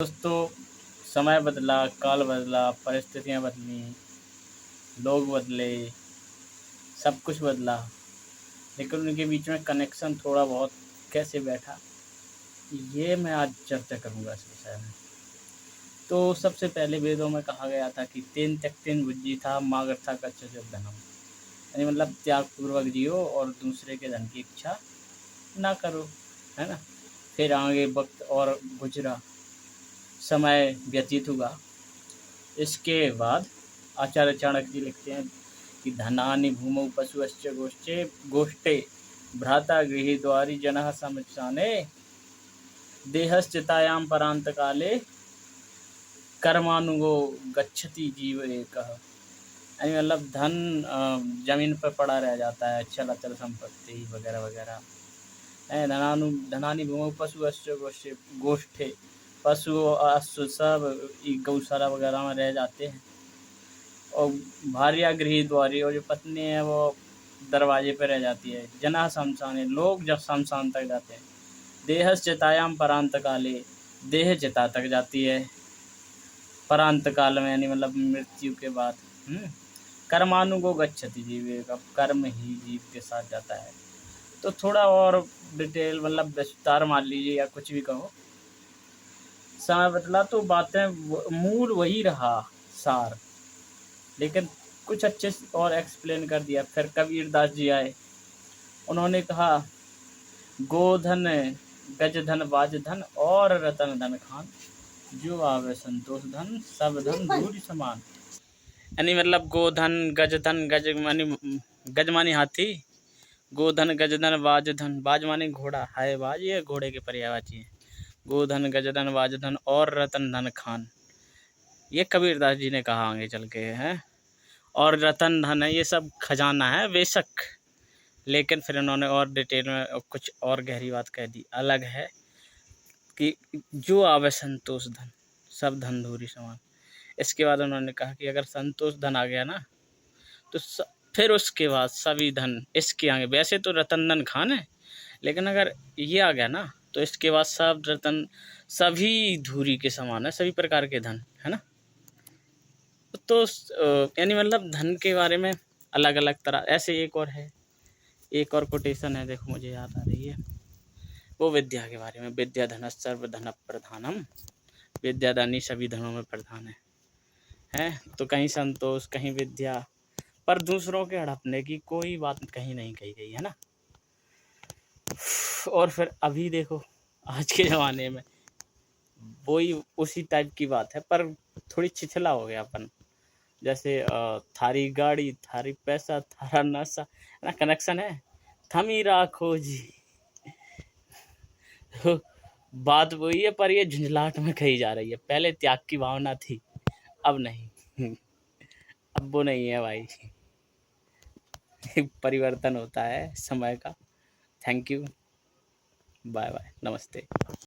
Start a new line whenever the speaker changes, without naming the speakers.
दोस्तों, समय बदला, काल बदला, परिस्थितियाँ बदलीं, लोग बदले, सब कुछ बदला, लेकिन उनके बीच में कनेक्शन थोड़ा बहुत कैसे बैठा, ये मैं आज चर्चा करूँगा इस विषय में। तो सबसे पहले वेदों में कहा गया था कि तेन त्यक्तेन बुद्धि मागर्था गच्छति धनम, यानी मतलब त्यागपूर्वक जियो और दूसरे के धन की इच्छा ना करो, है ना? फिर आगे वक्त और गुजरा, समय व्यतीत हुआ। इसके बाद आचार्य चाणक्य जी लिखते हैं कि धनानि भूमौ पशुश्च गोष्ठे भ्राता गृहे द्वारि जनः समचाने देहश्चितायां परांतकाले कर्मानुगो गच्छति जीव एकः। यानी मतलब धन जमीन पर पड़ा रह जाता है, चल अचल संपत्ति वगैरह वगैरह। धनानि भूमौ पशुश्च गोष्ठे, पशु अश्व सब गौशाला वगैरह में रह जाते हैं। और भार्या गृह द्वारी, और जो पत्नी है वो दरवाजे पे रह जाती है। जना शमशान, लोग जब शमशान तक जाते हैं। देहस चितायाम परांत काले, देह चिता तक जाती है परांत काल में, यानी मतलब मृत्यु के बाद। कर्मानुगो गच्छति जीव, अब कर्म ही जीव के साथ जाता है। तो थोड़ा और डिटेल मतलब विस्तार मान लीजिए या कुछ भी कहो, समय बदला तो बातें मूल वही रहा, सार, लेकिन कुछ अच्छे से और एक्सप्लेन कर दिया। फिर कबीरदास जी आए, उन्होंने कहा गोधन गजधन बाजधन और रतन धन खान, जो आवे संतोष धन सब धन दूर समान। यानी मतलब गोधन गजधन, गज मानी हाथी, गोधन गजधन बाजधन, बाज मानी घोड़ा, हाय बाज ये घोड़े के पर्यायवाची है। गोधन गजधन बाजधन और रतन धन खान, ये कबीरदास जी ने कहा आगे चल के है। और रतन धन है, ये सब खजाना है बेशक, लेकिन फिर उन्होंने और डिटेल में कुछ और गहरी बात कह दी, अलग है कि जो आवे संतोष धन सब धन धूरी समान। इसके बाद उन्होंने कहा कि अगर संतोष धन आ गया ना तो फिर उसके बाद सभी धन इसके आगे, वैसे तो रतन धन खान है, लेकिन अगर ये आ गया ना तो इसके बाद सब रतन सभी धूरी के समान है, सभी प्रकार के धन, है ना? तो यानी मतलब धन के बारे में अलग अलग तरह ऐसे एक और है, एक और कोटेशन है, देखो मुझे याद आ रही है, वो विद्या के बारे में। विद्या धन सर्व धन प्रधानम, विद्या दानी सभी धनों में प्रधान है। तो कहीं संतोष, कहीं विद्या, पर दूसरों के हड़पने की कोई बात कहीं नहीं कही गई, है ना? और फिर अभी देखो आज के ज़माने में वही उसी टाइप की बात है, पर थोड़ी छिछला हो गया अपन। जैसे थारी गाड़ी, थारी पैसा, थारा नशा, ना कनेक्शन है, थमी राखो जी। तो बात वही है, पर ये झुंझलाहट में कही जा रही है। पहले त्याग की भावना थी, अब नहीं। अब वो नहीं है भाई। परिवर्तन होता है समय का। थैंक यू, बाय बाय, नमस्ते।